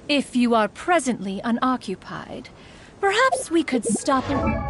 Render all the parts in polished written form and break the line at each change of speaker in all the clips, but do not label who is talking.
If you are presently unoccupied, perhaps we could stop and...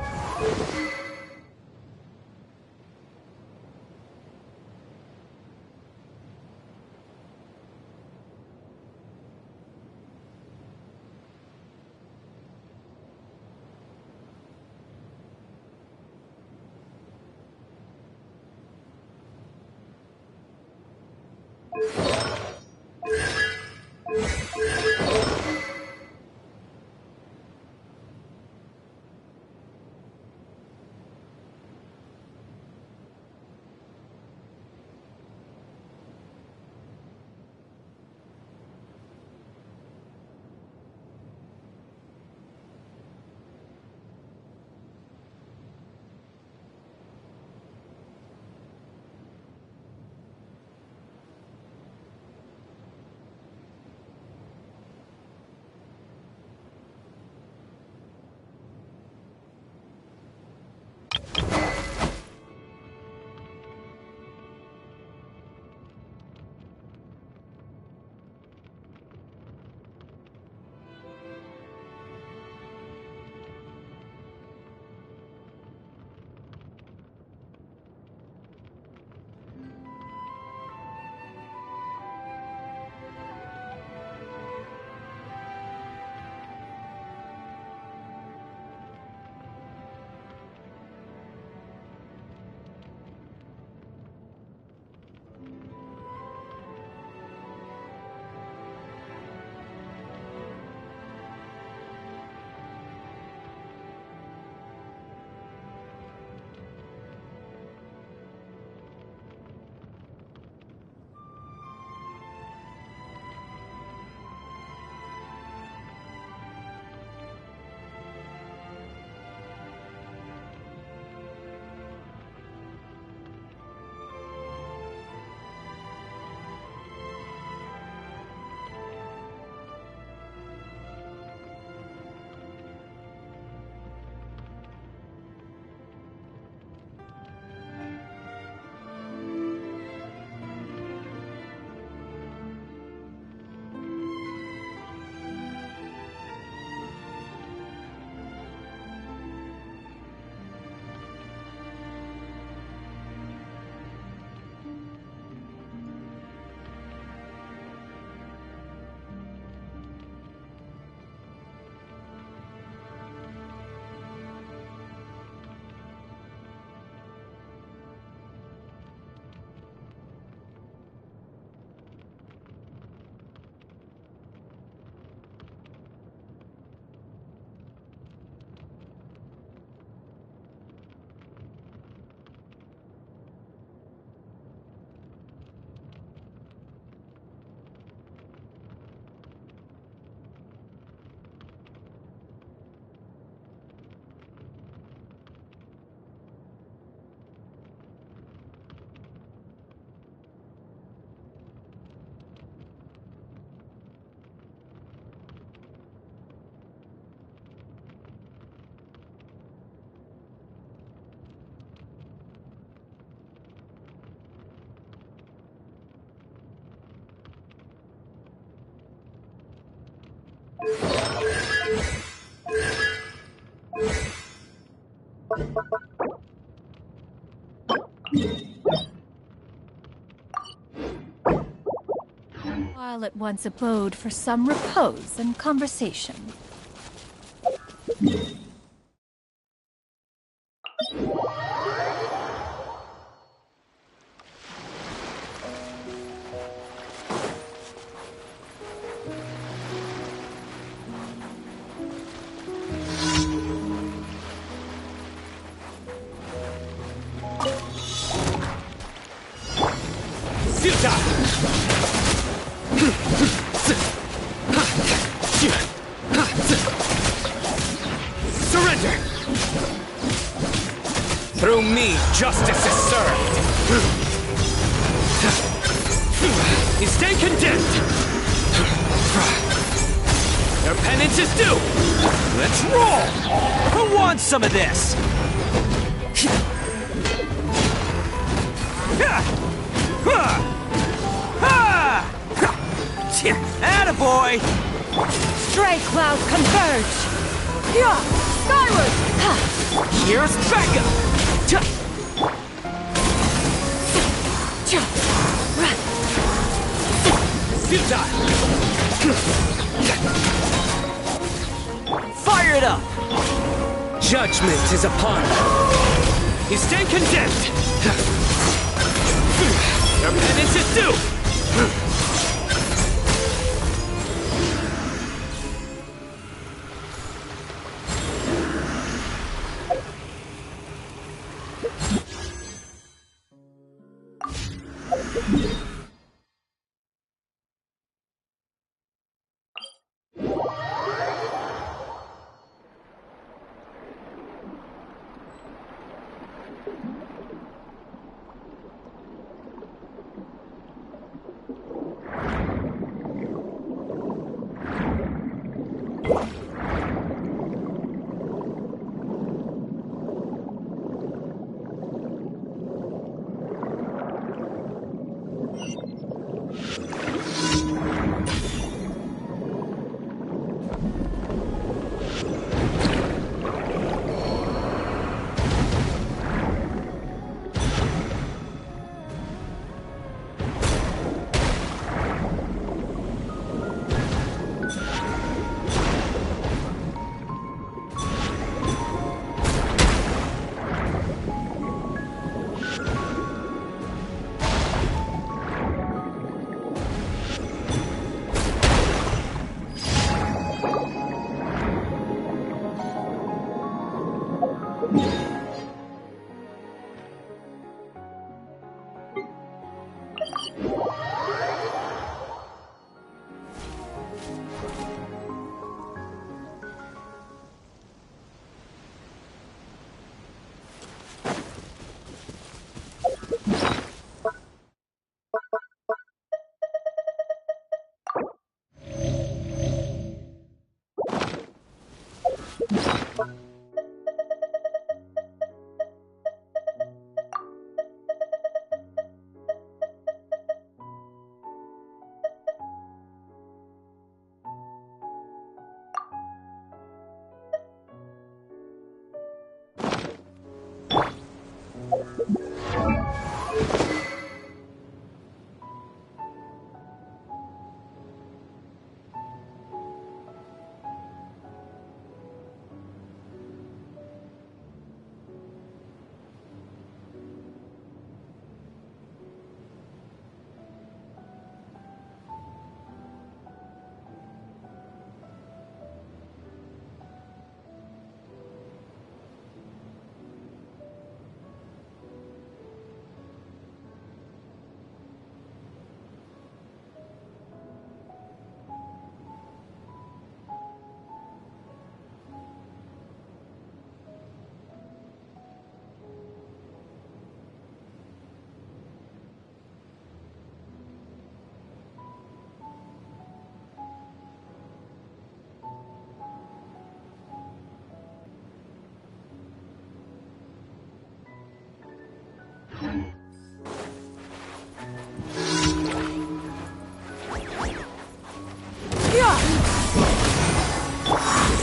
While at once abode for some repose and conversation.
Surrender! Through me, justice is served! You stay condemned! Your penance is due! Let's roll! Who wants some of this? Attaboy!
Stray clouds converge! Yeah! Skyward!
Here's backup! Futile! Fire it up! Judgment is upon you. You stand condemned! Your penance is due!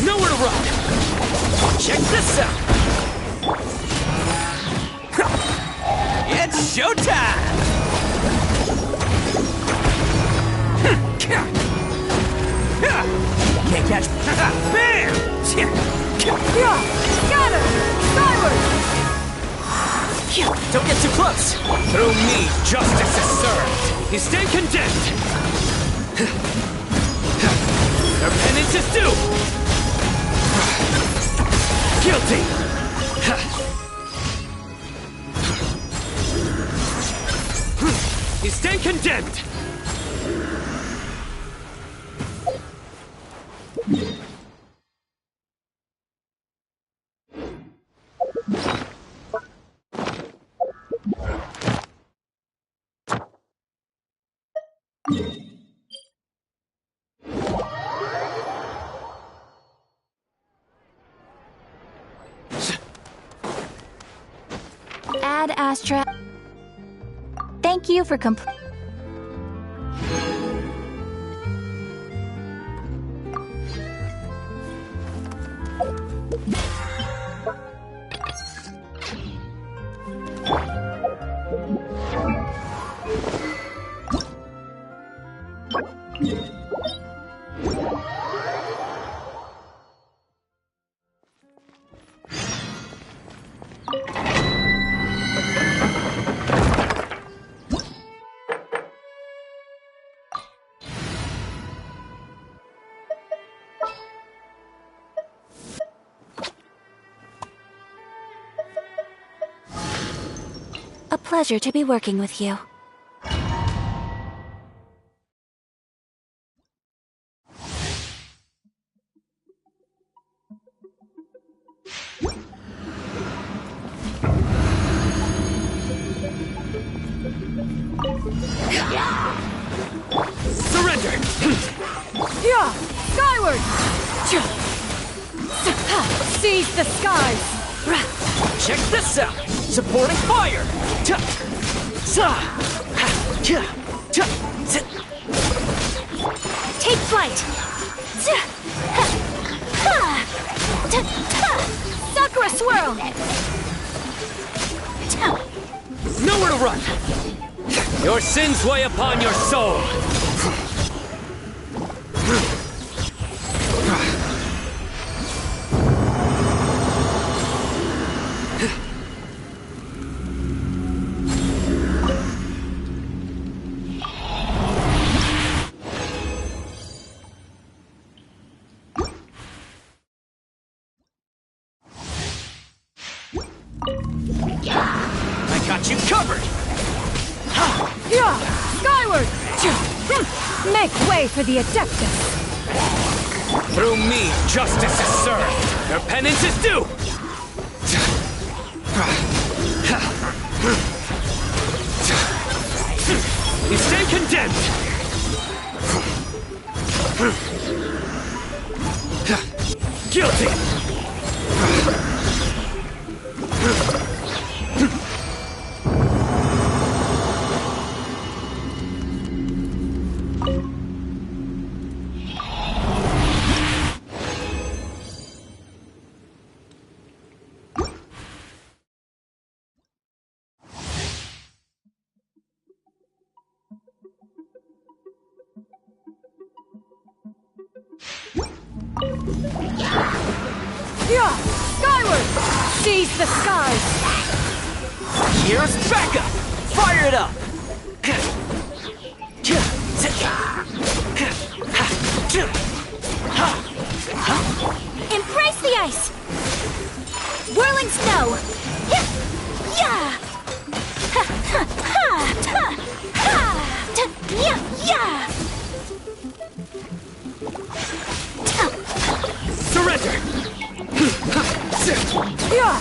Nowhere to run! Check this out! It's showtime! Can't catch... Bam!
Got him! Skyward!
Don't get too close! Through me, justice is served! You stand condemned! Your penance is due! Guilty! You stand condemned!
Ad Astra. Thank you for A pleasure to be working with you.
Surrender!
Yeah! Skyward! Seize the skies!
Check this out! Supporting fire!
Take flight! Sakura swirl!
Nowhere to run! Your sins weigh upon your soul! I got you covered!
Yeah! Skyward! Make way for the Adeptus!
Through me, justice is served! Their penance is due! You stand condemned! Guilty!
Yeah! Skyward! Seize the skies!
Here's backup! Fire it up!
Embrace the ice! Whirling snow! Yeah!
Surrender!
Yeah!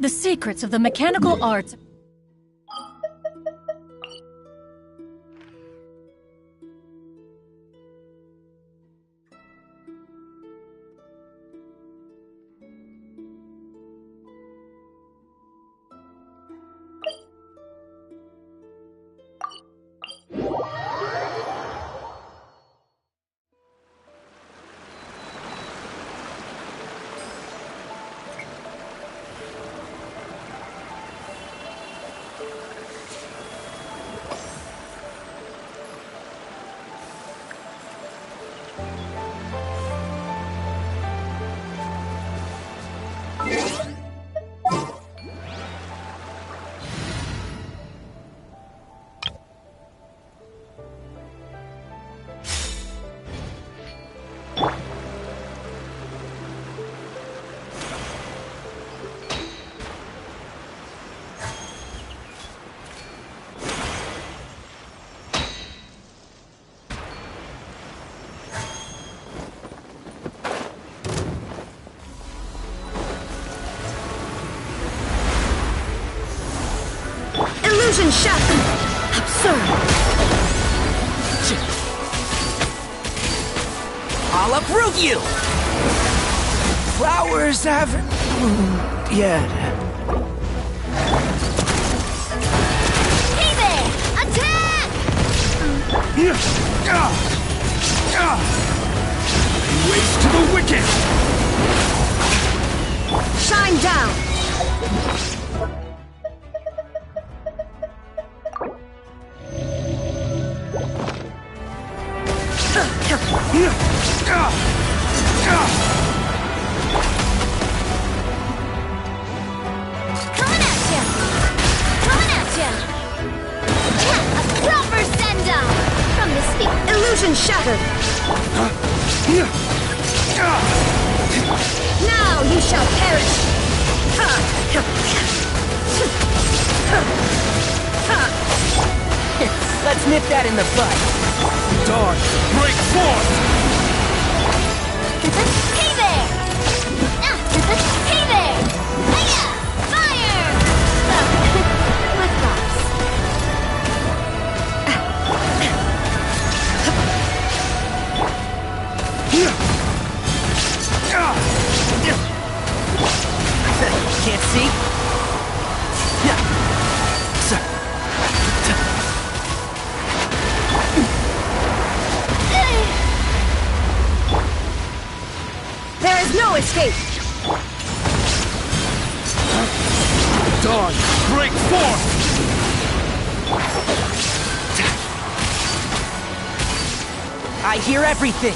The secrets of the mechanical arts.
Illusion shattered! Absurd!
I'll uproot you! Flowers haven't bloomed yet.
Hey there! Attack!
Waste to the wicked!
Shine down! Coming at ya! Coming at ya! A proper send-down! From the speak. Illusion shattered! Now you shall perish!
Let's nip that in the bud. Dawn, break forth!
Hey there! Hey there! Hiya! Fire! With thoughts.
Can't see?
There is no escape!
Dawn, break forth! I hear everything!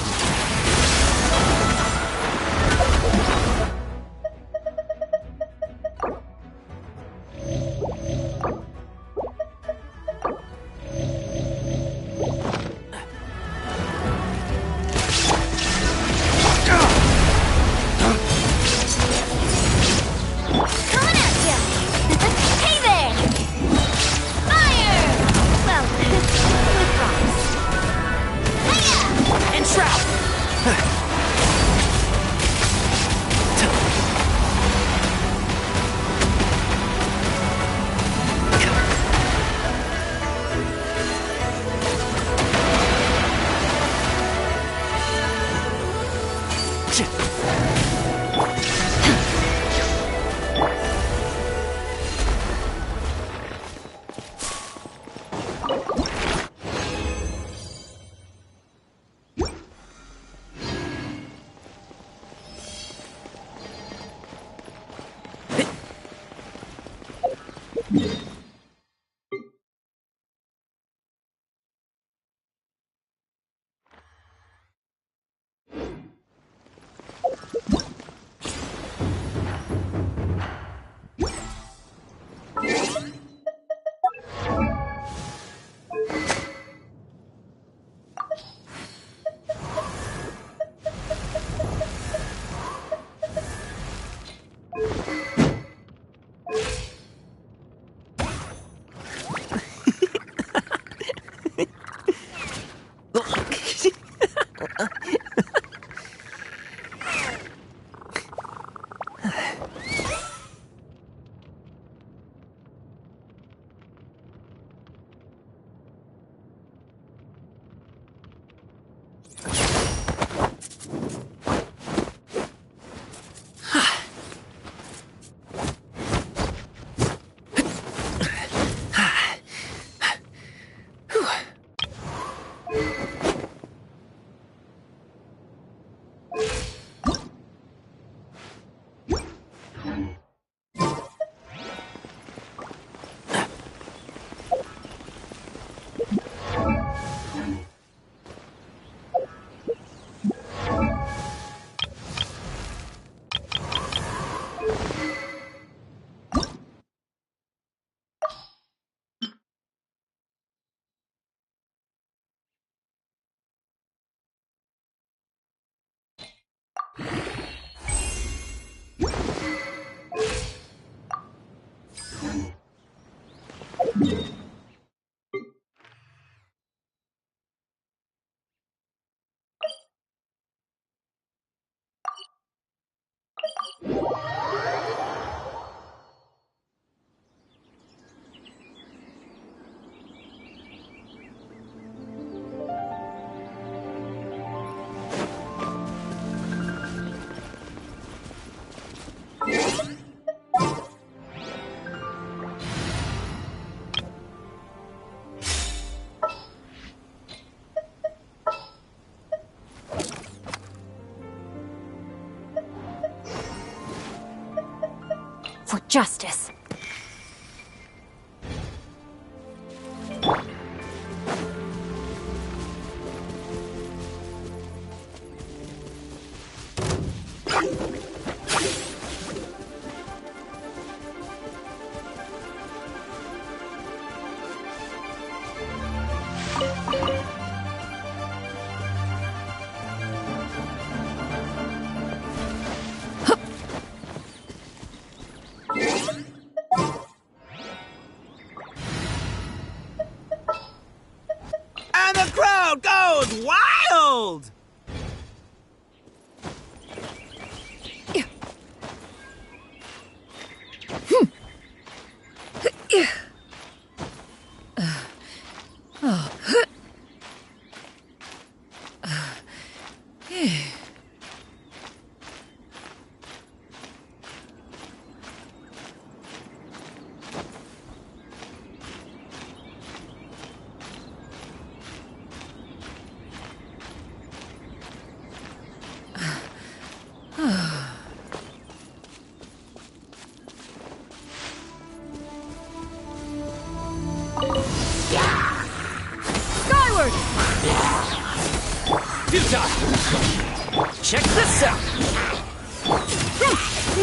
for justice.
And the crowd goes wild!
Skyward!
Futile! Check this out!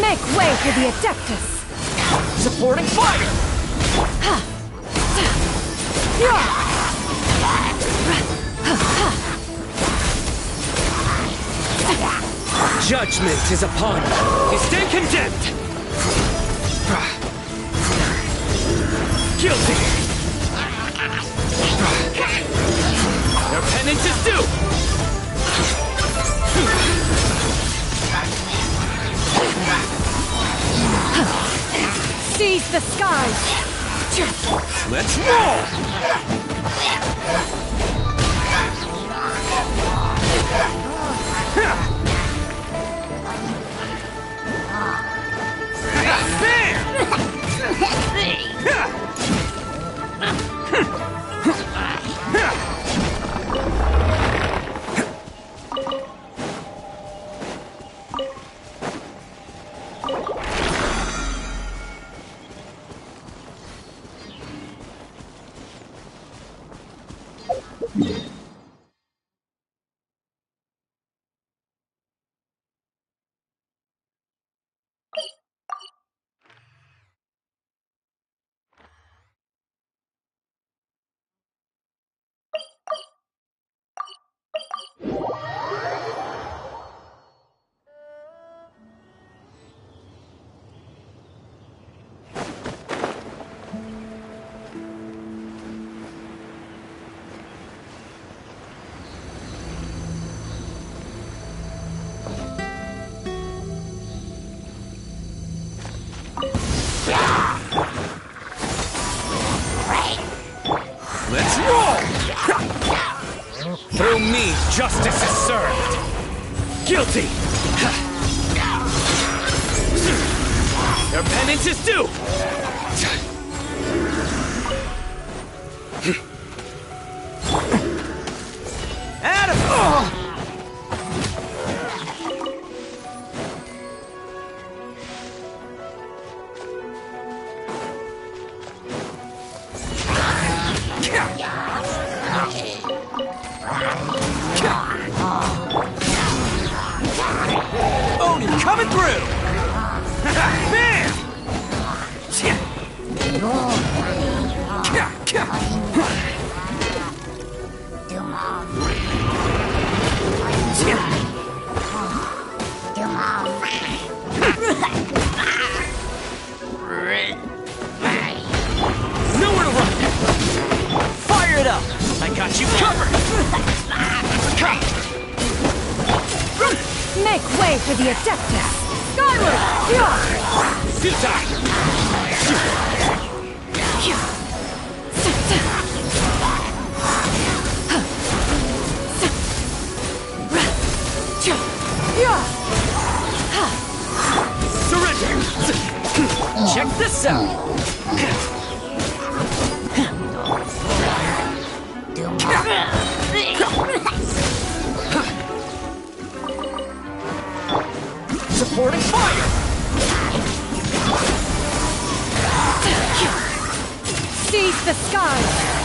Make way for the Adeptus!
Supporting fire! Judgment is upon you! You stand condemned! Guilty! Your penance is due!
Seize the skies!
Let's roll! Let's roll! Through me, justice is served! Guilty! Your penance is due! Adam! Oni coming through! Bam! Nowhere to run! Fire it up! I got you covered!
Make way for the Adeptus! Skyward!
Futile! Surrender! Check this out! Supporting fire!
Seize the skies!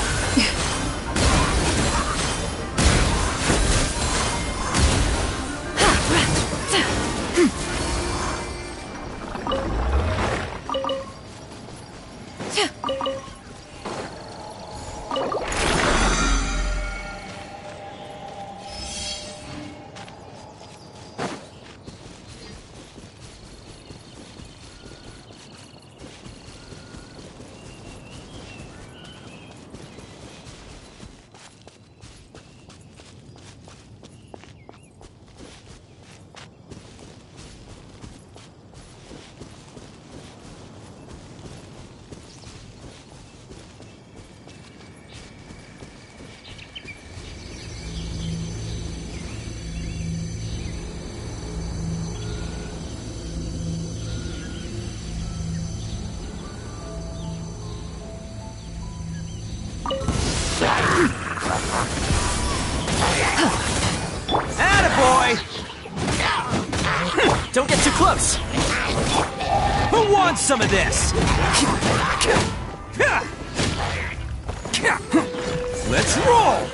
Attaboy! Don't get too close! Who wants some of this? Let's roll!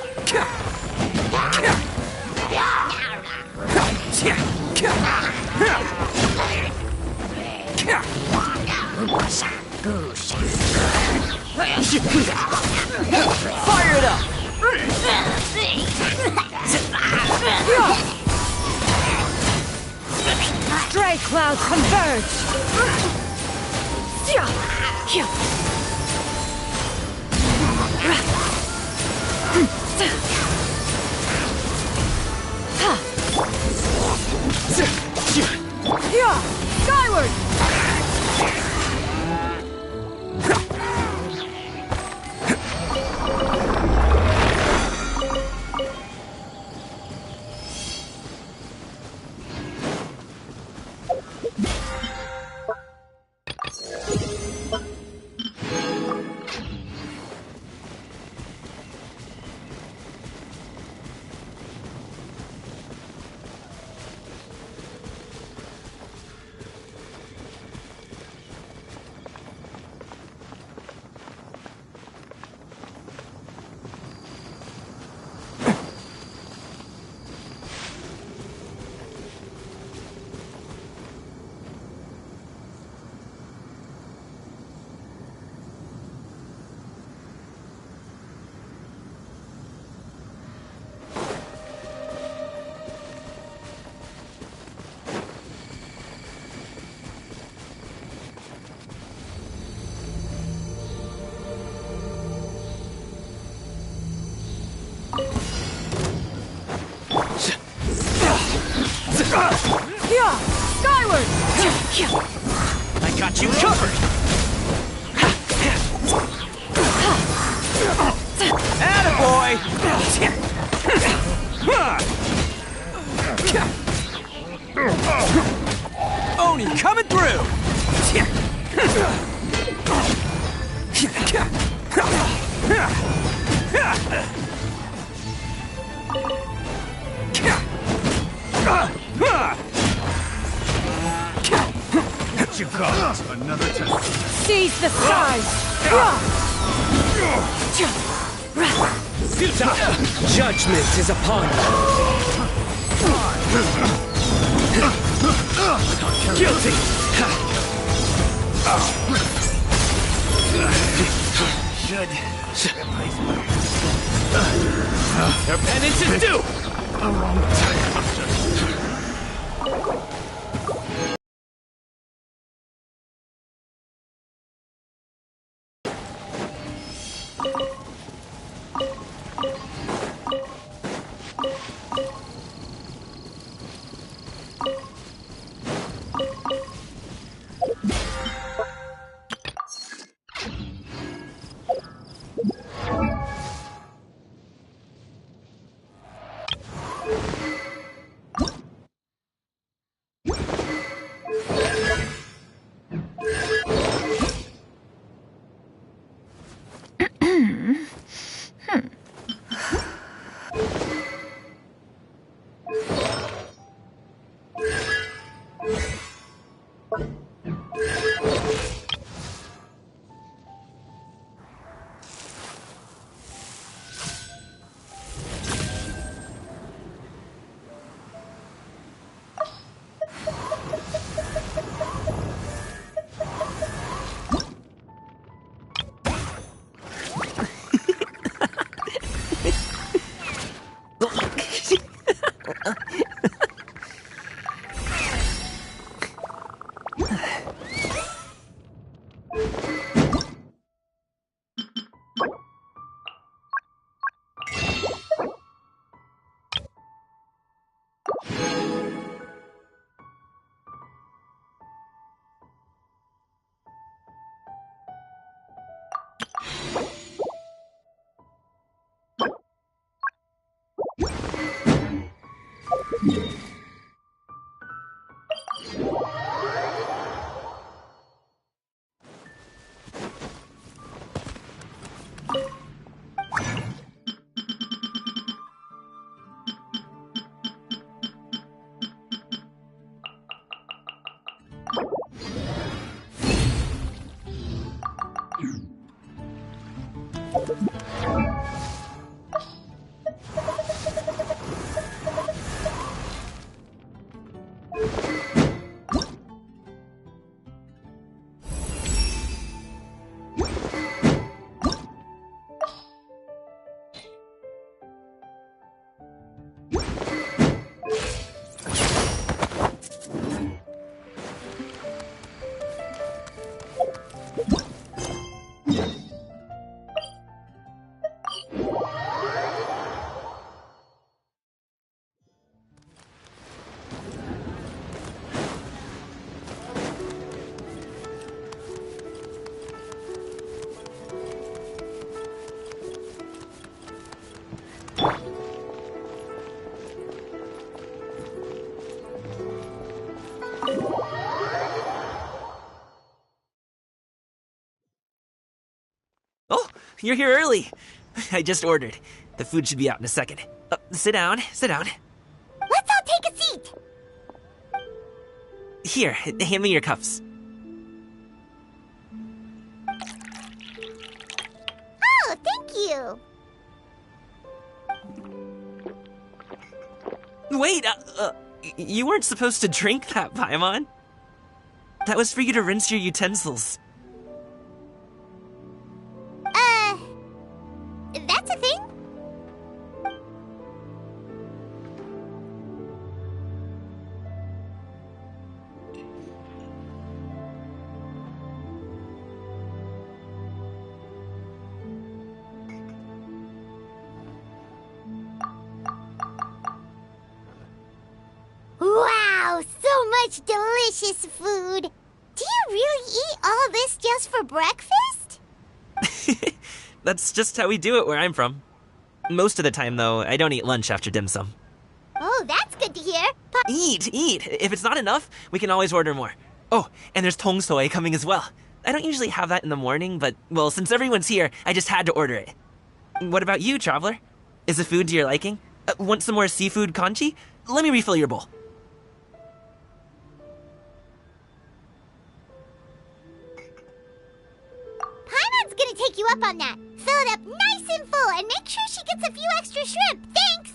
Fire it up!
Stray clouds converge! Skyward! Skyward!
I got you covered! Attaboy! Oni coming through!
You got another test.
Seize the skies!
Suta! Judgment is upon you! Guilty!
Should.
Their penance is due!
A wrong time.
Oh, you're here early. I just ordered. The food should be out in a second. Sit down, sit down.
Let's all take a seat.
Here, hand me your cups.
Oh, thank you.
Wait, you weren't supposed to drink that, Paimon. That was for you to rinse your utensils.
That's a thing? Wow, so much delicious food. Do you really eat all this just for breakfast?
That's just how we do it where I'm from. Most of the time, though, I don't eat lunch after dim sum.
Oh, that's good to hear.
Eat! If it's not enough, we can always order more. Oh, and there's tong soy coming as well. I don't usually have that in the morning, but, well, since everyone's here, I just had to order it. What about you, traveler? Is the food to your liking? Want some more seafood congee? Let me refill your bowl.
Paimon's gonna take you up on that. Fill it up nice and full and make sure she gets a few extra shrimp. Thanks!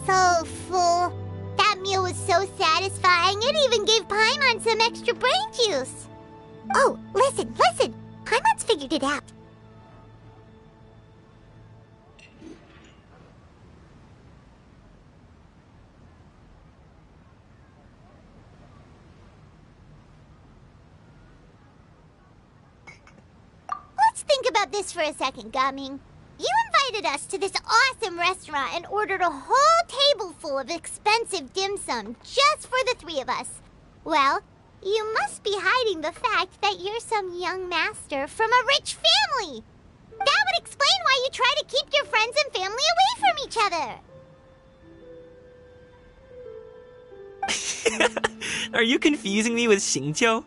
So full. That meal was so satisfying, it even gave Paimon some extra brain juice. Oh, listen. Paimon's figured it out. Let's think about this for a second, Gaming. You invited us to this awesome restaurant and ordered a whole table full of expensive dim sum just for the three of us. Well, you must be hiding the fact that you're some young master from a rich family. That would explain why you try to keep your friends and family away from each other.
Are you confusing me with Xingqiu?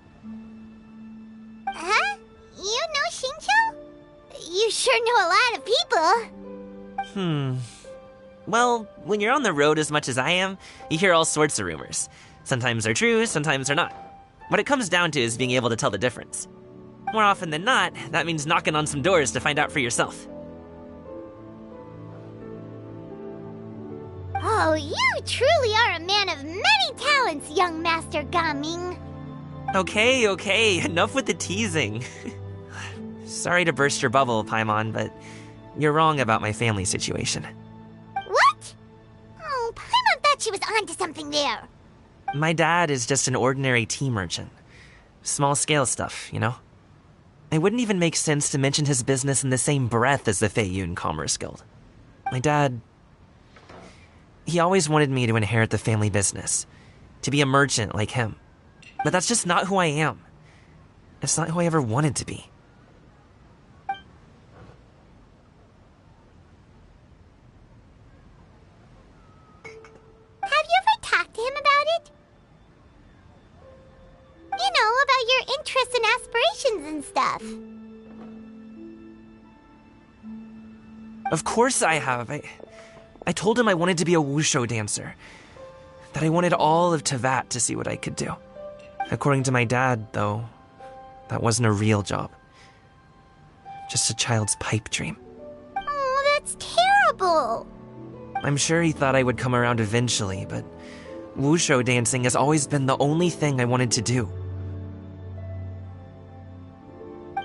Huh? You know Xingqiu? You sure know a lot of people.
Well, when you're on the road as much as I am, you hear all sorts of rumors. Sometimes they're true, sometimes they're not. What it comes down to is being able to tell the difference. More often than not, that means knocking on some doors to find out for yourself.
Oh, you truly are a man of many talents, young Master Gaming.
Okay, enough with the teasing. Sorry to burst your bubble, Paimon, but you're wrong about my family situation.
What? Oh, Paimon thought she was onto something there.
My dad is just an ordinary tea merchant. Small scale stuff, you know? It wouldn't even make sense to mention his business in the same breath as the Feiyun Commerce Guild. My dad... he always wanted me to inherit the family business, to be a merchant like him. But that's just not who I am. It's not who I ever wanted to be.
Have you ever talked to him about it? You know, about your interests and aspirations and stuff.
Of course I have. I told him I wanted to be a wushu dancer. That I wanted all of Tevat to see what I could do. According to my dad, though, that wasn't a real job. Just a child's pipe dream.
Oh, that's terrible.
I'm sure he thought I would come around eventually, but wushu dancing has always been the only thing I wanted to do.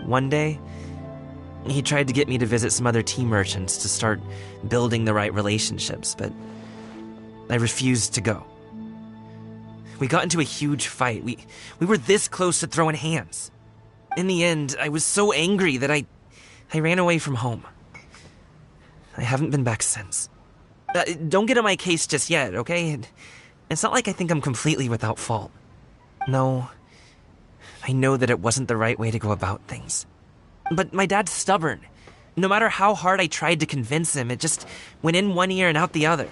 One day, he tried to get me to visit some other tea merchants to start building the right relationships, but I refused to go. We got into a huge fight. We were this close to throwing hands. In the end, I was so angry that I ran away from home. I haven't been back since. Don't get on my case just yet, okay? It's not like I think I'm completely without fault. No, I know that it wasn't the right way to go about things. But my dad's stubborn. No matter how hard I tried to convince him, it just went in one ear and out the other.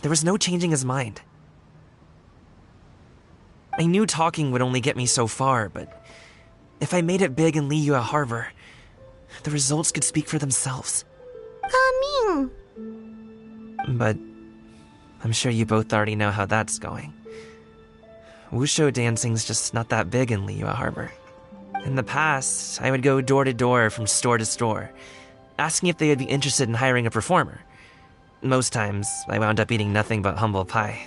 There was no changing his mind. I knew talking would only get me so far, but if I made it big in Liyue Harbor, the results could speak for themselves.
Coming.
But I'm sure you both already know how that's going. Wushu dancing's just not that big in Liyue Harbor. In the past, I would go door to door from store to store, asking if they would be interested in hiring a performer. Most times, I wound up eating nothing but humble pie.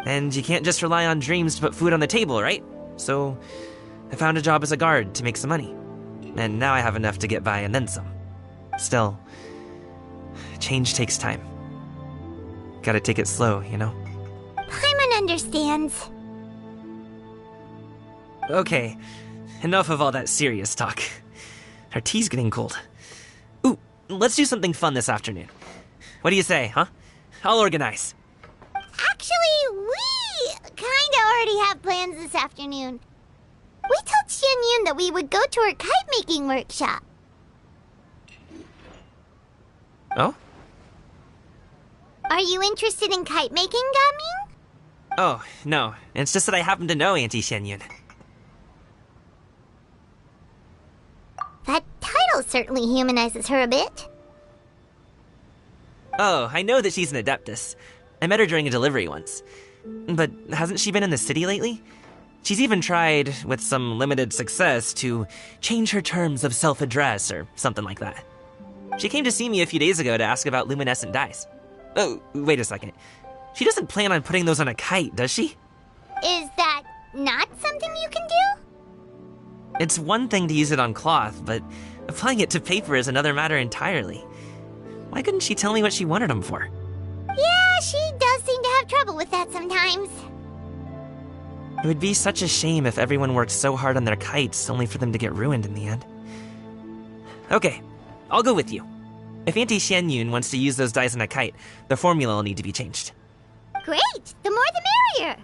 And you can't just rely on dreams to put food on the table, right? So, I found a job as a guard to make some money. And now I have enough to get by and then some. Still, change takes time. Gotta take it slow, you know?
Paimon understands.
Okay, enough of all that serious talk. Our tea's getting cold. Ooh, let's do something fun this afternoon. What do you say, huh? I'll organize.
Actually, we kinda already have plans this afternoon. We told Xianyun that we would go to her kite-making workshop.
Oh?
Are you interested in kite-making, Gaming?
Oh, no. It's just that I happen to know Auntie Xianyun.
That title certainly humanizes her a bit.
Oh, I know that she's an adeptus. I met her during a delivery once. But hasn't she been in the city lately? She's even tried, with some limited success, to change her terms of self-address or something like that. She came to see me a few days ago to ask about luminescent dyes. Oh, wait a second. She doesn't plan on putting those on a kite, does she?
Is that not something you can do?
It's one thing to use it on cloth, but applying it to paper is another matter entirely. Why couldn't she tell me what she wanted them for?
Yeah, she does seem to have trouble with that sometimes.
It would be such a shame if everyone worked so hard on their kites only for them to get ruined in the end. Okay, I'll go with you. If Auntie Xianyun wants to use those dyes on a kite, the formula will need to be changed.
Great! The more the merrier!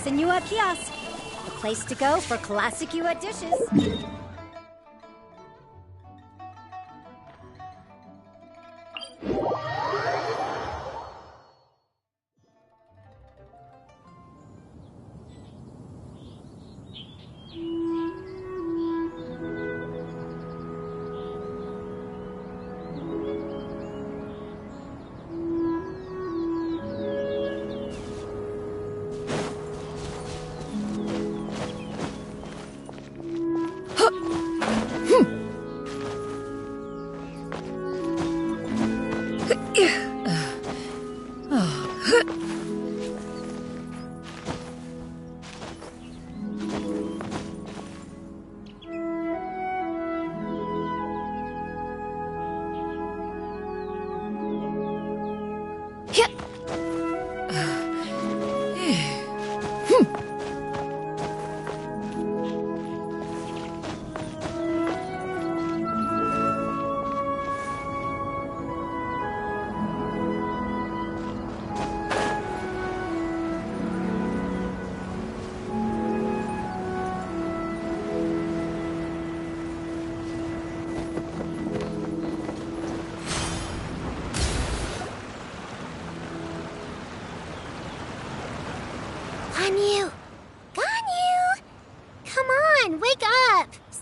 Senua Kiosk, the place to go for classic Yua dishes.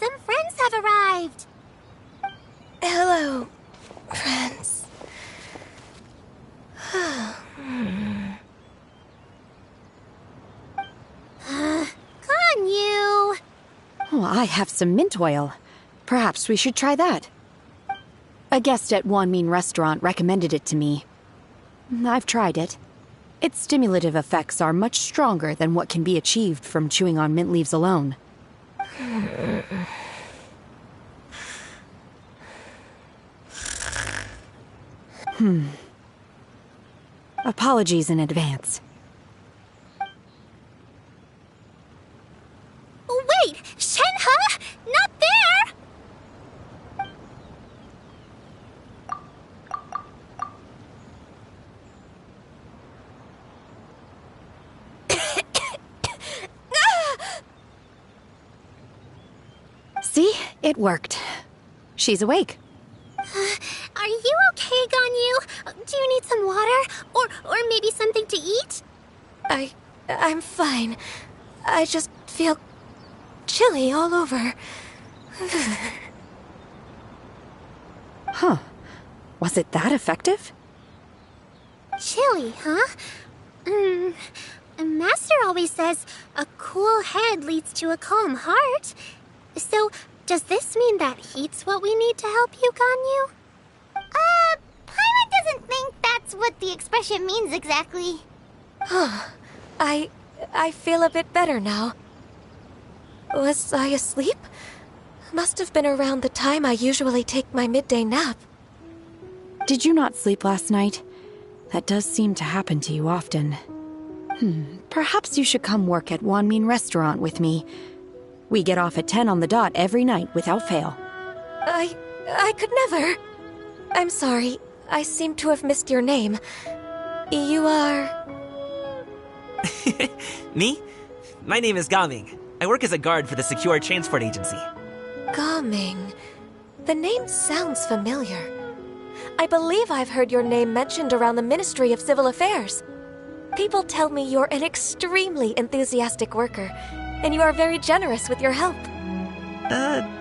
some friends have arrived.
Hello, friends.
Ganyu!
Oh, I have some mint oil. Perhaps we should try that. A guest at Wanmin Restaurant recommended it to me. I've tried it. Its stimulative effects are much stronger than what can be achieved from chewing on mint leaves alone. Apologies in advance.
Wait! Shenhe? Not there!
See? It worked. She's awake.
Are you okay, Ganyu? Do you need some water? Or maybe something to eat?
I'm fine. I just feel chilly all over.
Huh. Was it that effective?
Chilly, huh? Master always says a cool head leads to a calm heart. So, does this mean that heat's what we need to help you, Ganyu? Paimon doesn't think that's what the expression means exactly.
I feel a bit better now. Was I asleep? Must have been around the time I usually take my midday nap.
Did you not sleep last night? That does seem to happen to you often. Perhaps you should come work at Wanmin Restaurant with me. We get off at 10 on the dot every night without fail.
I could never. I'm sorry. I seem to have missed your name. You are...
Me? My name is Gaming. I work as a guard for the Secure Transport Agency.
Gaming. The name sounds familiar. I believe I've heard your name mentioned around the Ministry of Civil Affairs. People tell me you're an extremely enthusiastic worker, and you are very generous with your help.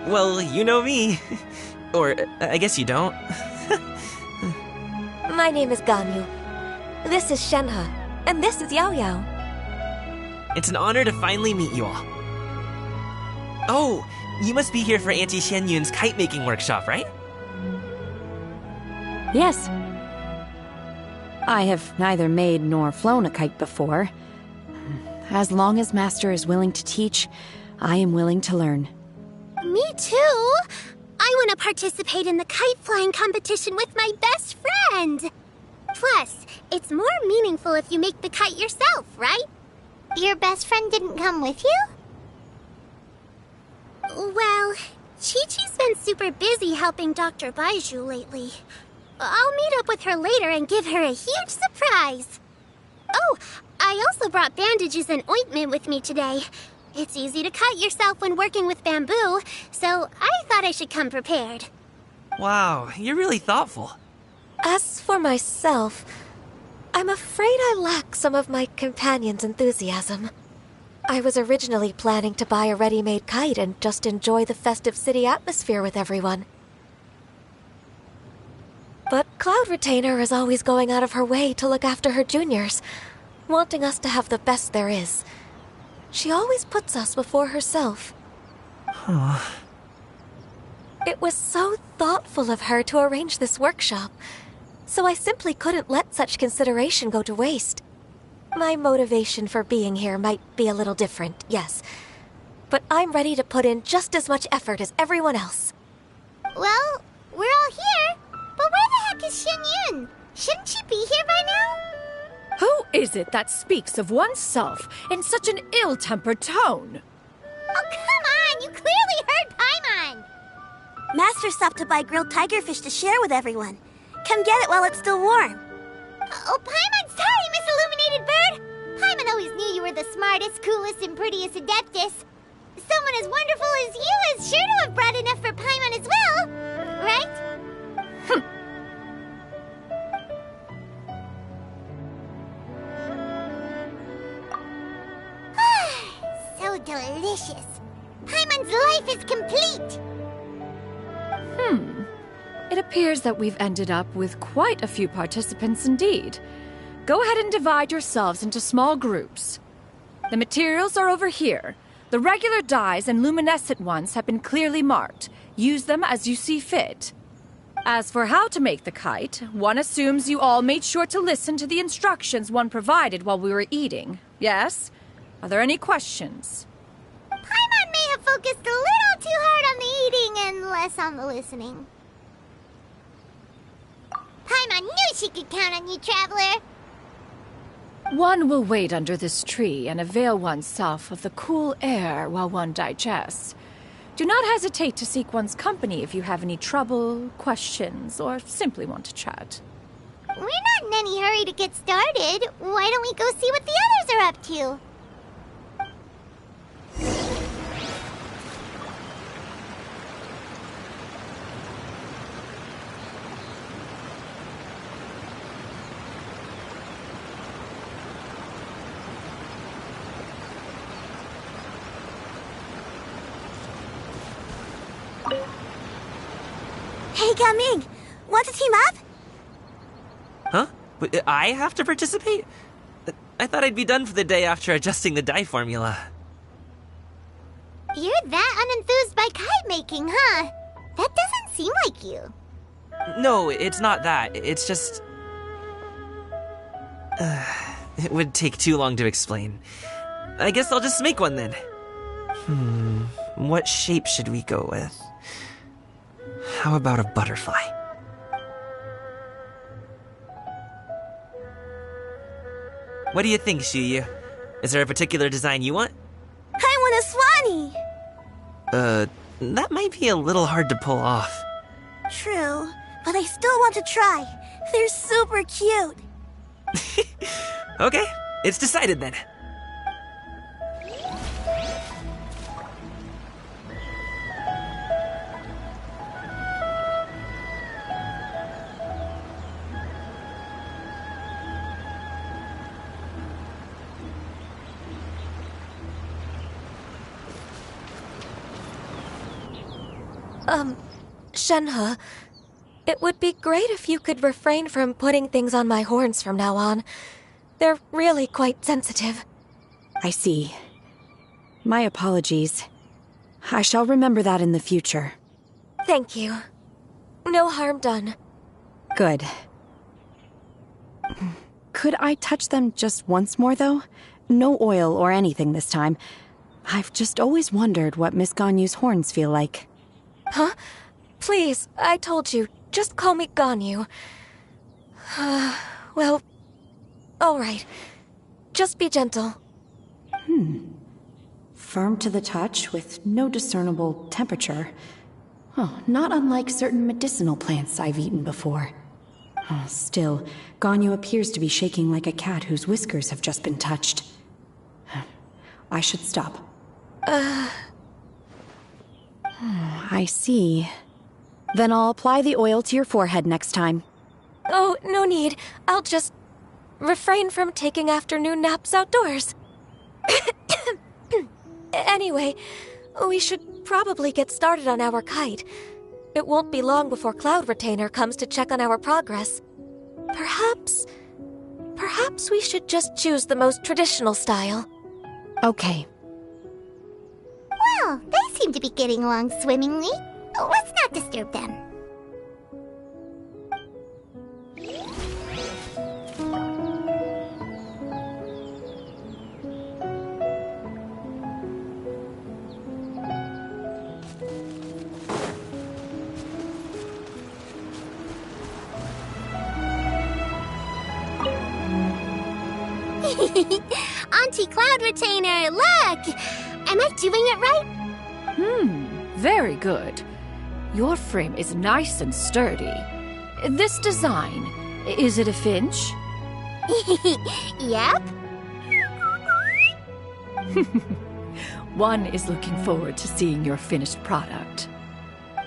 Well, you know me. Or, I guess you don't.
My name is Ganyu. This is Shenhe, and this is Yao Yao.
It's an honor to finally meet you all. Oh, you must be here for Auntie Xian Yun's kite-making workshop, right?
Yes. I have neither made nor flown a kite before. As long as Master is willing to teach, I am willing to learn.
Me too! I want to participate in the kite flying competition with my best friend! Plus, it's more meaningful if you make the kite yourself, right? Your best friend didn't come with you? Well, Chi-Chi's been super busy helping Dr. Baiju lately. I'll meet up with her later and give her a huge surprise. Oh, I also brought bandages and ointment with me today. It's easy to cut yourself when working with bamboo, so I thought I should come prepared.
Wow, you're really thoughtful.
As for myself, I'm afraid I lack some of my companion's enthusiasm. I was originally planning to buy a ready-made kite and just enjoy the festive city atmosphere with everyone. But Cloud Retainer is always going out of her way to look after her juniors, wanting us to have the best there is. She always puts us before herself. It was so thoughtful of her to arrange this workshop, so I simply couldn't let such consideration go to waste. My motivation for being here might be a little different, yes, but I'm ready to put in just as much effort as everyone else.
Well, we're all here, but where the heck is Xian Yun? Shouldn't she be here by now?
Who is it that speaks of oneself in such an ill-tempered tone?
Oh, come on! You clearly heard Paimon!
Master stopped to buy grilled tigerfish to share with everyone. Come get it while it's still warm.
Oh, Paimon, sorry, Miss Illuminated Bird! Paimon always knew you were the smartest, coolest, and prettiest Adeptus. Someone as wonderful as you is sure to have brought enough for Paimon as well, right? So delicious. Paimon's life is complete.
appears that we've ended up with quite a few participants indeed. Go ahead and divide yourselves into small groups. The materials are over here. The regular dyes and luminescent ones have been clearly marked. Use them as you see fit. As for how to make the kite, one assumes you all made sure to listen to the instructions one provided while we were eating. Yes? Are there any questions?
Paimon may have focused a little too hard on the eating and less on the listening. Paimon knew she could count on you, Traveler.
One will wait under this tree and avail oneself of the cool air while one digests. Do not hesitate to seek one's company if you have any trouble, questions, or simply want to chat.
We're not in any hurry to get started. Why don't we go see what the others are up to?
Hey, Gaming! Want to team up?
Huh? But I have to participate? I thought I'd be done for the day after adjusting the dye formula.
You're that unenthused by kite making, huh? That doesn't seem like you.
No, it's not that. It's just... it would take too long to explain. I guess I'll just make one then. What shape should we go with? How about a butterfly? What do you think, Shuyu? Is there a particular design you want?
I want a swanee!
That might be a little hard to pull off.
True, but I still want to try. They're super cute.
Okay, it's decided then.
Shenhe, it would be great if you could refrain from putting things on my horns from now on. They're really quite sensitive.
I see. My apologies. I shall remember that in the future.
Thank you. No harm done.
Good. Could I touch them just once more, though? No oil or anything this time. I've just always wondered what Miss Ganyu's horns feel like.
Huh? Please, I told you. Just call me Ganyu. Well, all right. Just be gentle.
Firm to the touch with no discernible temperature. Oh, not unlike certain medicinal plants I've eaten before. Oh, still, Ganyu appears to be shaking like a cat whose whiskers have just been touched. I should stop. I see. Then I'll apply the oil to your forehead next time.
Oh, no need. I'll just refrain from taking afternoon naps outdoors. Anyway, we should probably get started on our kite. It won't be long before Cloud Retainer comes to check on our progress. Perhaps we should just choose the most traditional style.
Okay.
Well, they seem to be getting along swimmingly. Let's not disturb them. Auntie Cloud Retainer, look! Am I doing it right?
Very good. Your frame is nice and sturdy. This design, is it a finch?
Yep.
One is looking forward to seeing your finished product.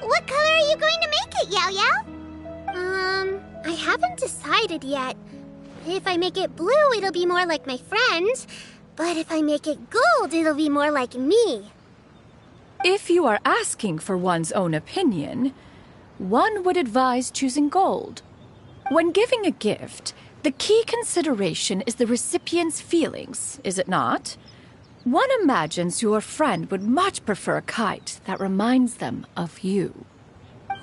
What color are you going to make it, Yao Yao? I haven't decided yet. If I make it blue, it'll be more like my friend. But if I make it gold, it'll be more like me.
If you are asking for one's own opinion, one would advise choosing gold. When giving a gift, the key consideration is the recipient's feelings, is it not? One imagines your friend would much prefer a kite that reminds them of you.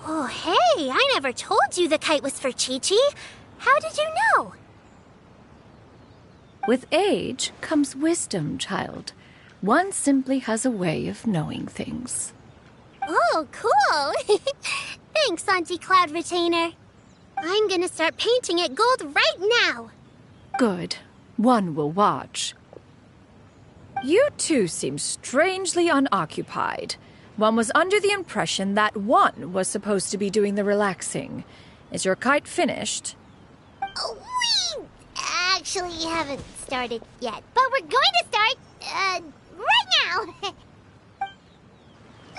Oh, hey, I never told you the kite was for Chi-Chi. How did you know?
With age comes wisdom, child. One simply has a way of knowing things.
Oh, cool. Thanks, Auntie Cloud Retainer. I'm gonna start painting it gold right now.
Good. One will watch. You two seem strangely unoccupied. One was under the impression that one was supposed to be doing the relaxing. Is your kite finished?
We actually haven't started yet, but we're going to start, right now.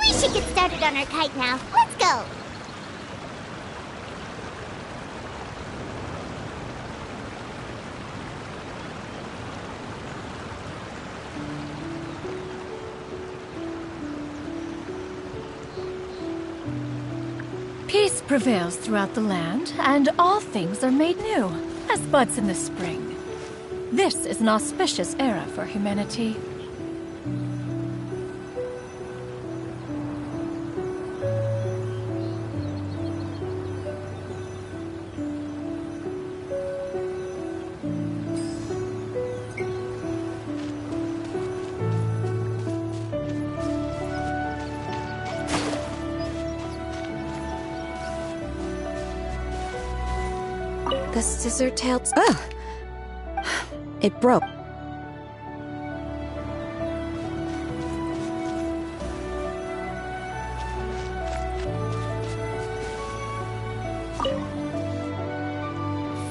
We should get started on our kite now. Let's go.
Peace prevails throughout the land, and all things are made new, as buds in the spring. This is an auspicious era for humanity.
The scissor-tailed... Ugh! It broke.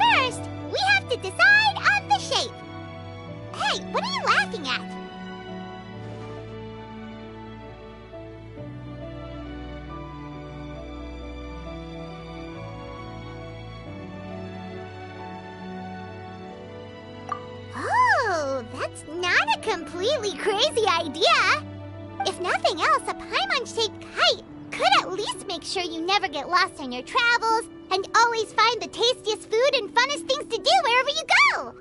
First, we have to decide on the shape. Hey, what are you laughing at? Oh, that's not a completely crazy idea. If nothing else, a Paimon-shaped kite could at least make sure you never get lost on your travels and always find the tastiest food and funnest things to do wherever you go.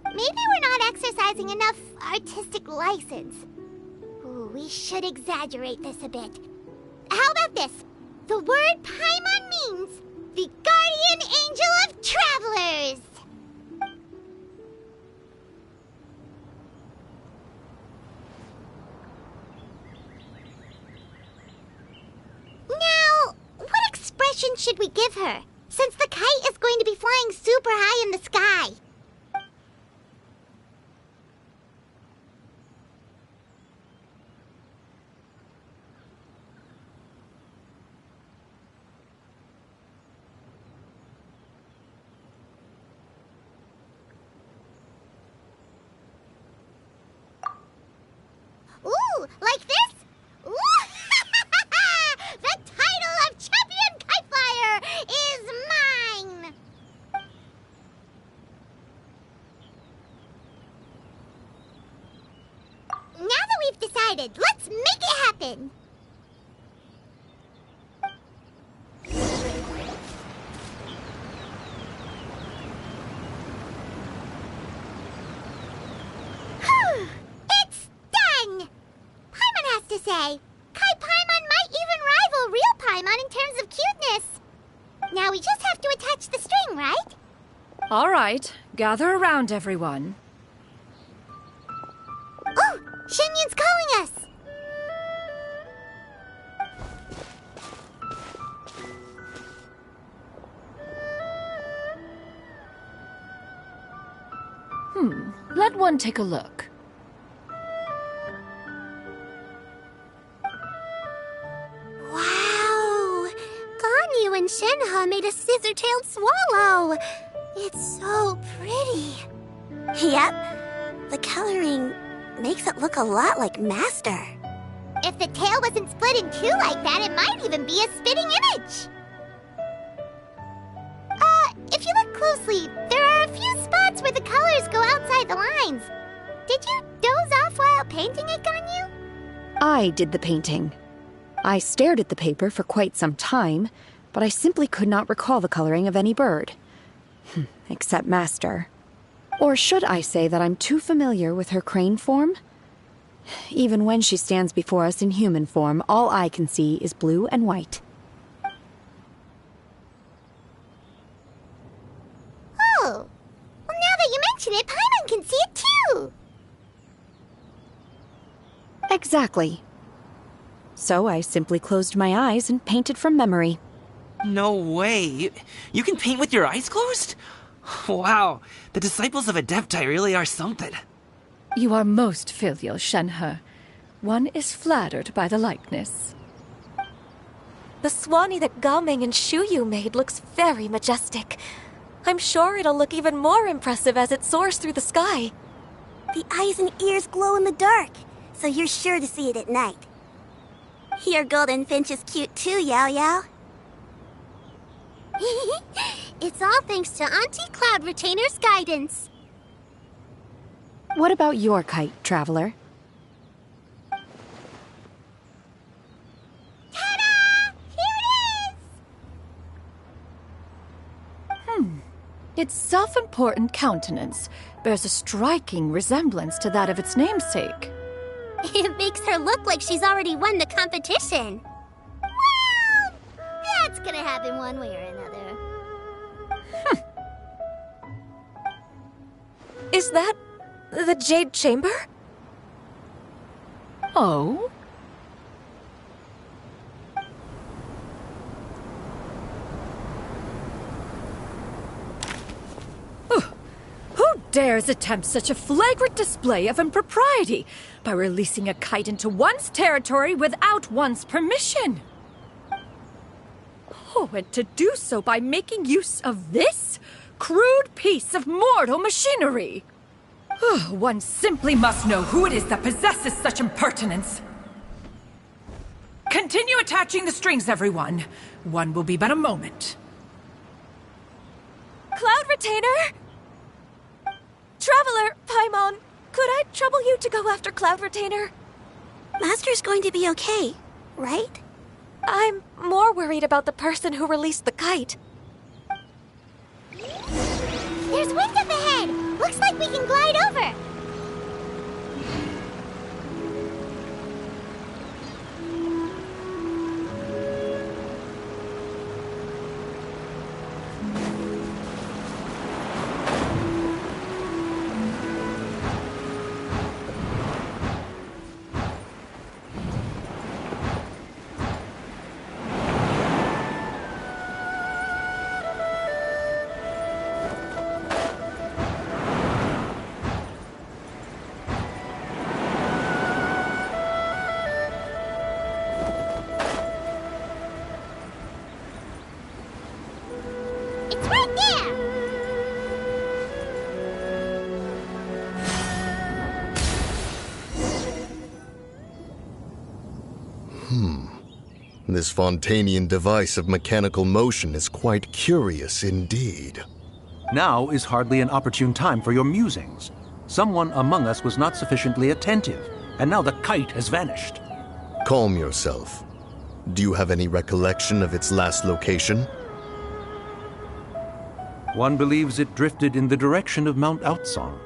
Maybe we're not exercising enough artistic license. Ooh, we should exaggerate this a bit. How about this? The word Paimon means the guardian angel of travelers. Now, what expression should we give her, since the kite is going to be flying super high in the sky? Ooh, like this? Ooh! The title of Champion Kite Flyer is mine! Now that we've decided, let's make it happen! It's done! Paimon has to say. Kai Paimon might even rival real Paimon in terms of cuteness. Now we just have to attach the string, right?
All right, gather around, everyone.
Oh, Shenyun's calling us!
Let one take a look.
Wow! Ganyu and Shenhe made a scissor-tailed swallow. It's so pretty. Yep. The coloring makes it look a lot like Master.
If the tail wasn't split in two like that, it might even be a spitting image. If you look closely, there are a few spots where the colors go outside the lines. Did you doze off while painting it, Ganyu?
I did the painting. I stared at the paper for quite some time, but I simply could not recall the coloring of any bird. Except Master. Or should I say that I'm too familiar with her crane form? Even when she stands before us in human form, all I can see is blue and white.
Oh, well, now that you mention it, Paimon can see it too.
Exactly. So I simply closed my eyes and painted from memory.
No way. You can paint with your eyes closed? Wow, the disciples of Adepti really are something.
You are most filial, Shenhe. One is flattered by the likeness.
The Swanee that Gaming and Shuyu made looks very majestic. I'm sure it'll look even more impressive as it soars through the sky.
The eyes and ears glow in the dark, so you're sure to see it at night. Your golden finch is cute too, Yao Yao.
It's all thanks to Auntie Cloud Retainer's guidance.
What about your kite, Traveler?
Ta-da! Here it is!
Its self-important countenance bears a striking resemblance to that of its namesake.
It makes her look like she's already won the competition.
Well, that's gonna happen one way or another.
Is that the Jade Chamber?
Oh? Who dares attempt such a flagrant display of impropriety by releasing a kite into one's territory without one's permission? Oh, and to do so by making use of this crude piece of mortal machinery. One simply must know who it is that possesses such impertinence. Continue attaching the strings, everyone. One will be but a moment.
Cloud Retainer! Traveler, Paimon, could I trouble you to go after Cloud Retainer?
Master's going to be okay, right?
I'm more worried about the person who released the kite.
There's wind up ahead! Looks like we can glide over! It's right there!
This Fontanian device of mechanical motion is quite curious indeed.
Now is hardly an opportune time for your musings. Someone among us was not sufficiently attentive, and now the kite has vanished.
Calm yourself. Do you have any recollection of its last location?
One believes it drifted in the direction of Mount Outsong.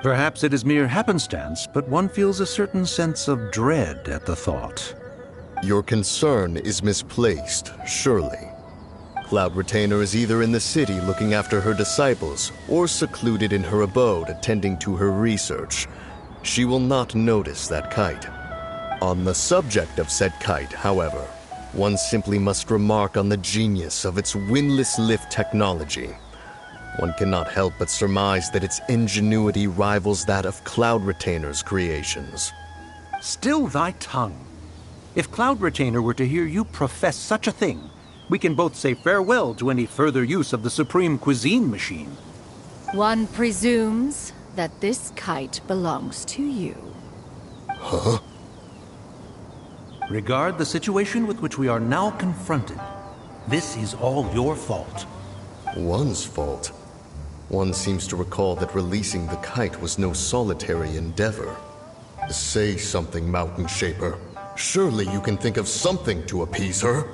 Perhaps it is mere happenstance, but one feels a certain sense of dread at the thought.
Your concern is misplaced, surely. Cloud Retainer is either in the city looking after her disciples, or secluded in her abode attending to her research. She will not notice that kite. On the subject of said kite, however, one simply must remark on the genius of its windless lift technology. One cannot help but surmise that its ingenuity rivals that of Cloud Retainer's creations.
Still thy tongue. If Cloud Retainer were to hear you profess such a thing, we can both say farewell to any further use of the Supreme Cuisine Machine.
One presumes that this kite belongs to you.
Huh?
Regard the situation with which we are now confronted. This is all your fault.
One's fault? One seems to recall that releasing the kite was no solitary endeavor. Say something, Mountain Shaper. Surely you can think of something to appease her.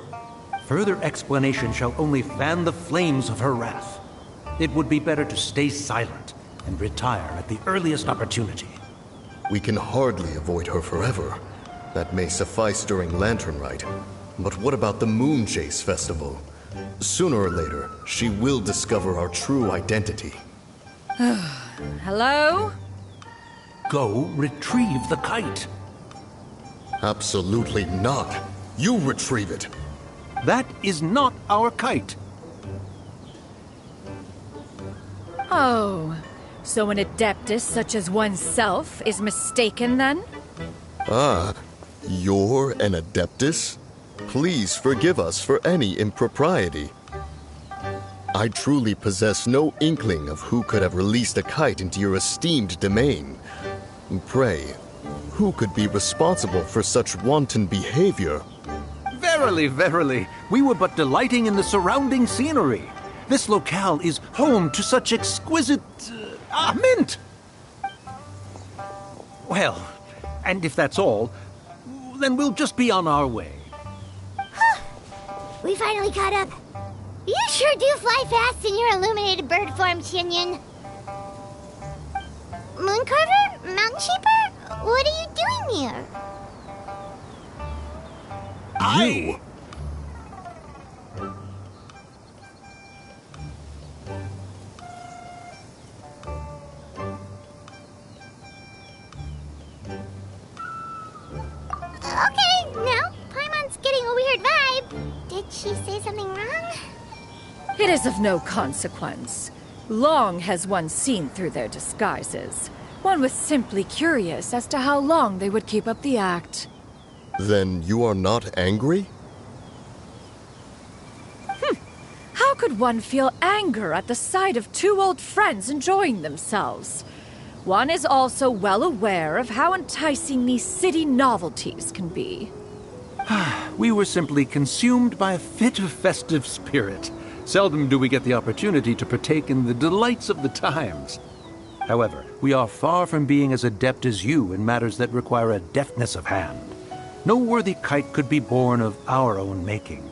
Further explanation shall only fan the flames of her wrath. It would be better to stay silent and retire at the earliest opportunity.
We can hardly avoid her forever. That may suffice during Lantern Rite. But what about the Moon Chase Festival? Sooner or later, she will discover our true identity.
Hello?
Go retrieve the kite.
Absolutely not. You retrieve it.
That is not our kite.
Oh, so an adeptus such as oneself is mistaken then?
Ah, you're an adeptus? Please forgive us for any impropriety. I truly possess no inkling of who could have released a kite into your esteemed domain. Pray, who could be responsible for such wanton behavior?
Verily, verily, we were but delighting in the surrounding scenery. This locale is home to such exquisite... mint! Well, and if that's all, then we'll just be on our way.
We finally caught up. You sure do fly fast in your illuminated bird form, Shinyan. Mooncarver? Mountain Sheeper? What are you doing here?
You!
Okay, now Paimon's getting a weird vibe. Did she say something wrong?
It is of no consequence. Long has one seen through their disguises. One was simply curious as to how long they would keep up the act.
Then you are not angry?
How could one feel anger at the sight of two old friends enjoying themselves? One is also well aware of how enticing these city novelties can be.
We were simply consumed by a fit of festive spirit. Seldom do we get the opportunity to partake in the delights of the times. However, we are far from being as adept as you in matters that require a deftness of hand. No worthy kite could be born of our own making.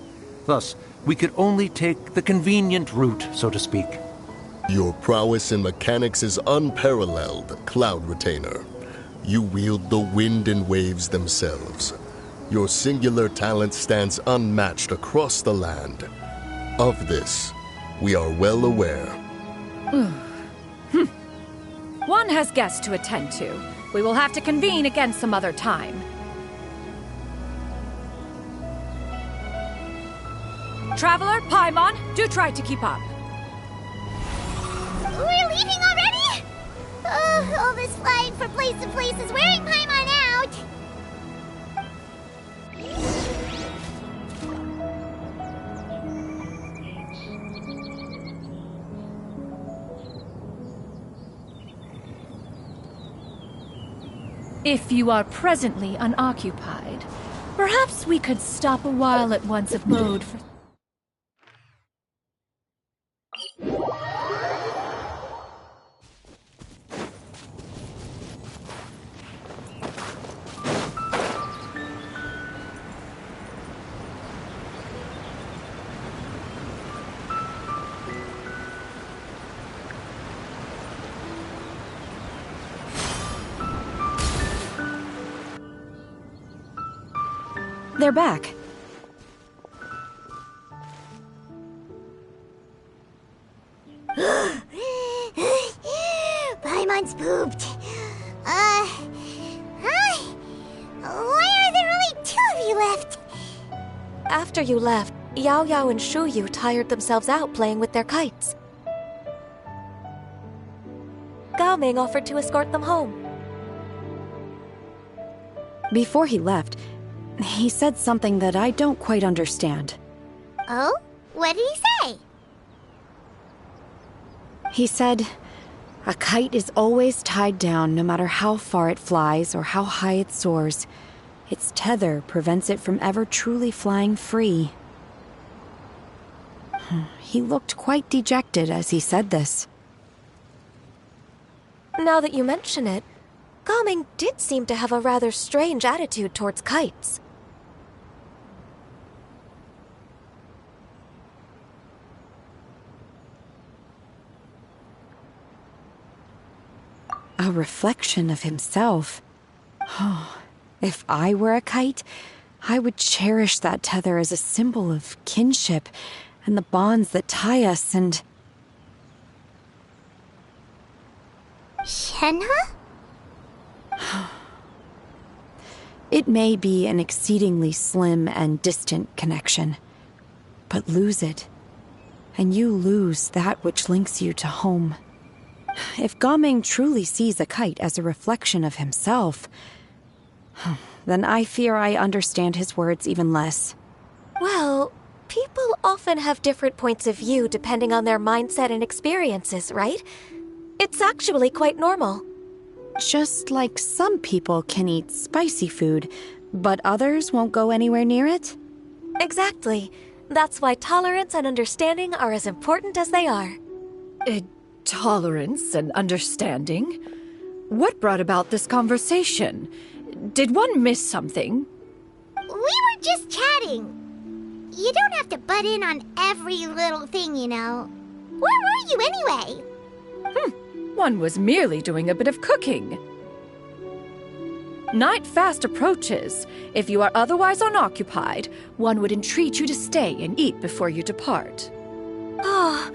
Thus, we could only take the convenient route, so to speak.
Your prowess in mechanics is unparalleled, Cloud Retainer. You wield the wind and waves themselves. Your singular talent stands unmatched across the land. Of this, we are well aware.
One has guests to attend to. We will have to convene again some other time. Traveler, Paimon, do try to keep up.
We're leaving already? Oh, all this flying from place to place is wearing Paimon out.
If you are presently unoccupied, perhaps we could stop a while at once abode for...
They're back.
Paimon's pooped. Hi. Why are there only two of you left?
After you left, Yao Yao and Shu Yu tired themselves out playing with their kites. Gao Ming offered to escort them home.
Before he left, he said something that I don't quite understand.
Oh? What did he say?
He said, a kite is always tied down no matter how far it flies or how high it soars. Its tether prevents it from ever truly flying free. He looked quite dejected as he said this.
Now that you mention it, Gao Ming did seem to have a rather strange attitude towards kites.
A reflection of himself. Oh, if I were a kite, I would cherish that tether as a symbol of kinship and the bonds that tie us and...
Shenhe?
It may be an exceedingly slim and distant connection, but lose it, and you lose that which links you to home. If Gaming truly sees a kite as a reflection of himself, then I fear I understand his words even less.
Well, people often have different points of view depending on their mindset and experiences, right? It's actually quite normal.
Just like some people can eat spicy food, but others won't go anywhere near it?
Exactly. That's why tolerance and understanding are as important as they are.
Tolerance and understanding? What brought about this conversation? Did one miss something?
We were just chatting. You don't have to butt in on every little thing, you know. Where were you anyway?
One was merely doing a bit of cooking. Night fast approaches. If you are otherwise unoccupied, one would entreat you to stay and eat before you depart.
Oh,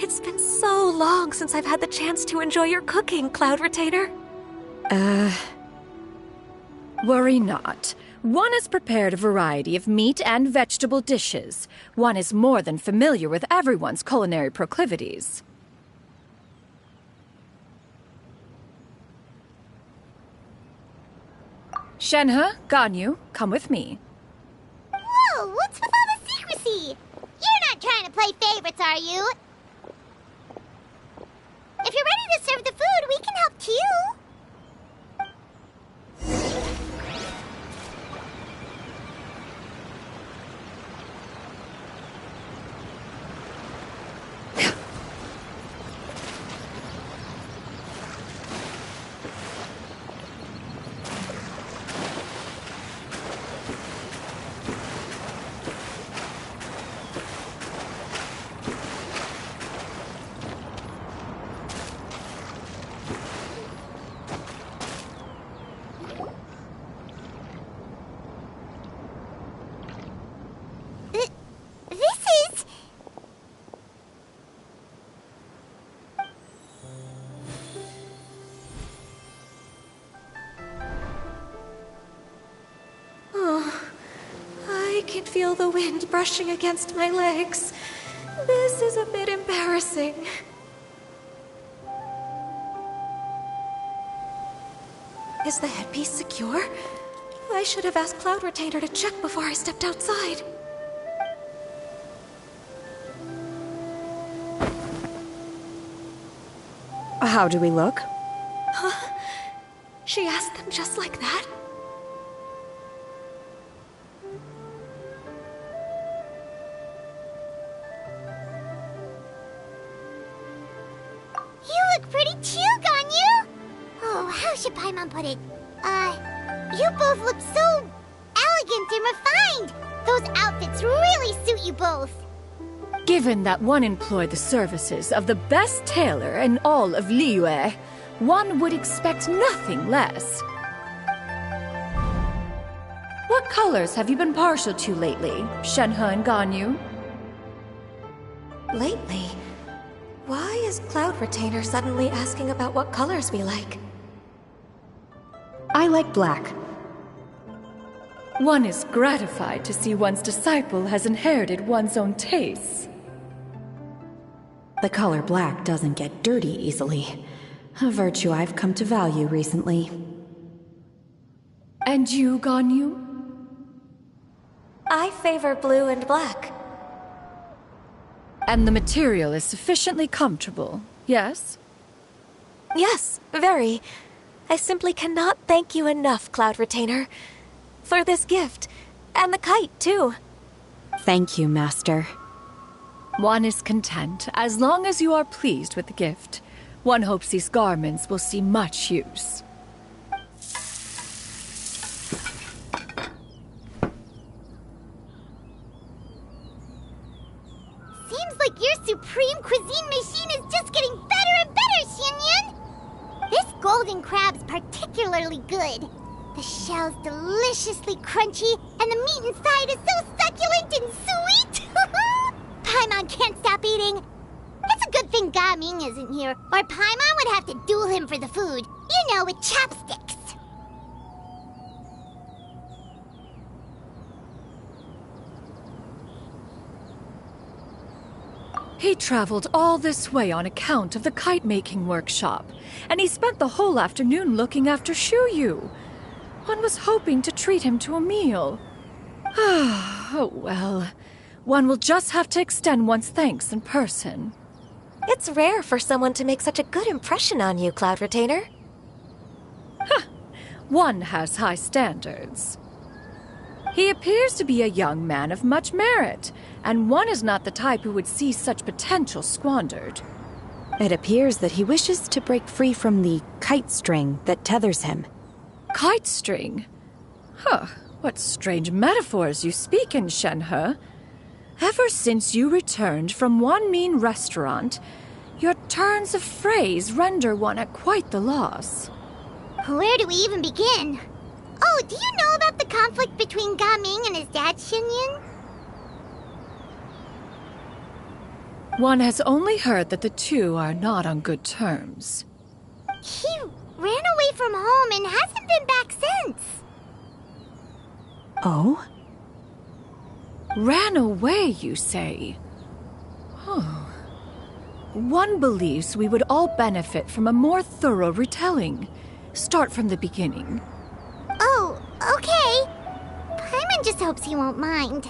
it's been so long since I've had the chance to enjoy your cooking, Cloud Retainer.
Worry not. One has prepared a variety of meat and vegetable dishes. One is more than familiar with everyone's culinary proclivities. Shenhe, Ganyu, come with me.
Whoa, what's with all the secrecy? You're not trying to play favorites, are you? If you're ready to serve the food, we can help too.
I can feel the wind brushing against my legs. This is a bit embarrassing. Is the headpiece secure? I should have asked Cloud Retainer to check before I stepped outside.
How do we look?
Huh? She asked them just like that?
You look pretty too, Ganyu! Oh, how should Paimon put it? You both look so elegant and refined! Those outfits really suit you both!
Given that one employed the services of the best tailor in all of Liyue, one would expect nothing less. What colors have you been partial to lately, Shenhe and Ganyu?
Lately? Why is Cloud Retainer suddenly asking about what colors we like?
I like black.
One is gratified to see one's disciple has inherited one's own tastes.
The color black doesn't get dirty easily. A virtue I've come to value recently.
And you, Ganyu?
I favor blue and black.
And the material is sufficiently comfortable, yes?
Yes, very. I simply cannot thank you enough, Cloud Retainer. For this gift. And the kite, too.
Thank you, Master.
One is content, as long as you are pleased with the gift. One hopes these garments will see much use.
Seems like your supreme cuisine machine is just getting better and better, Xianyun! This golden crab's particularly good. The shell's deliciously crunchy, and the meat inside is so succulent and sweet! Paimon can't stop eating. It's a good thing Gaming isn't here, or Paimon would have to duel him for the food. You know, with chopsticks.
He traveled all this way on account of the kite-making workshop, and he spent the whole afternoon looking after Shuyu. One was hoping to treat him to a meal. Oh well. One will just have to extend one's thanks in person.
It's rare for someone to make such a good impression on you, Cloud Retainer.
One has high standards. He appears to be a young man of much merit, and one is not the type who would see such potential squandered.
It appears that he wishes to break free from the kite string that tethers him.
Kite string? What strange metaphors you speak in, Shenhe. Ever since you returned from one mean restaurant, your turns of phrase render one at quite the loss.
Where do we even begin? Oh, do you know about the conflict between Gaming and his dad, Xinyan?
One has only heard that the two are not on good terms.
He ran away from home and hasn't been back since.
Oh?
Ran away, you say? One believes we would all benefit from a more thorough retelling. Start from the beginning.
Oh, okay. Paimon just hopes he won't mind.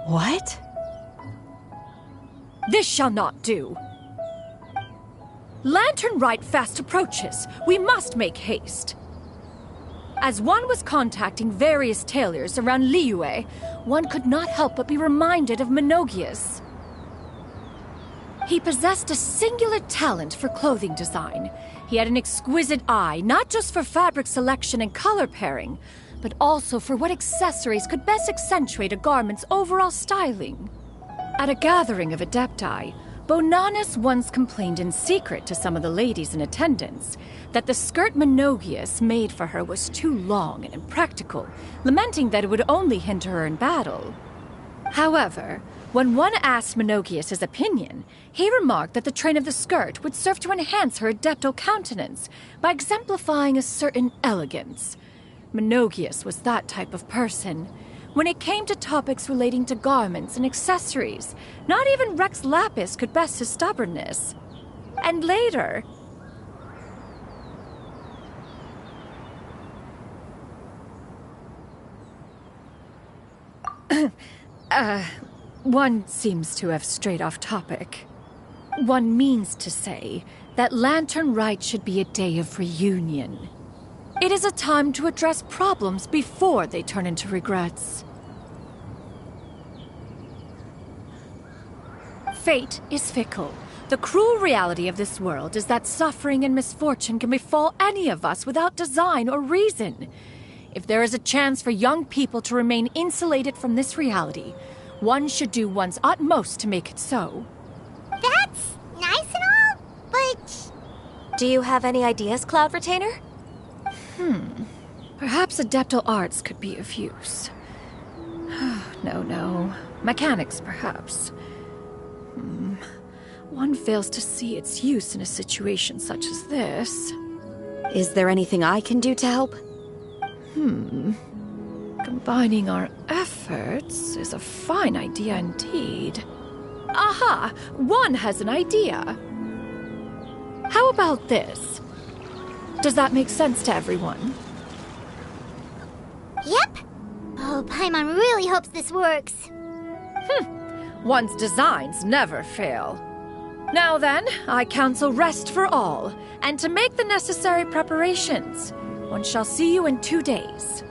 What?
This shall not do. Lantern Rite fast approaches. We must make haste. As one was contacting various tailors around Liyue, one could not help but be reminded of Menogius. He possessed a singular talent for clothing design. He had an exquisite eye, not just for fabric selection and color pairing, but also for what accessories could best accentuate a garment's overall styling. At a gathering of Adepti, Bonanis once complained in secret to some of the ladies in attendance that the skirt Menogius made for her was too long and impractical, lamenting that it would only hinder her in battle. However, when one asked Menogius his opinion, he remarked that the train of the skirt would serve to enhance her adeptal countenance by exemplifying a certain elegance. Menogius was that type of person. When it came to topics relating to garments and accessories, not even Rex Lapis could best his stubbornness. And later... one seems to have strayed off topic. One means to say that Lantern Rite should be a day of reunion. It is a time to address problems before they turn into regrets. Fate is fickle. The cruel reality of this world is that suffering and misfortune can befall any of us without design or reason. If there is a chance for young people to remain insulated from this reality, one should do one's utmost to make it so.
That's nice and all, but...
Do you have any ideas, Cloud Retainer?
Perhaps adeptal arts could be of use. No. Mechanics, perhaps. One fails to see its use in a situation such as this.
Is there anything I can do to help?
Combining our efforts is a fine idea indeed. Aha! One has an idea. How about this? Does that make sense to everyone?
Yep. Oh, Paimon really hopes this works.
One's designs never fail. Now then, I counsel rest for all, and to make the necessary preparations. One shall see you in 2 days.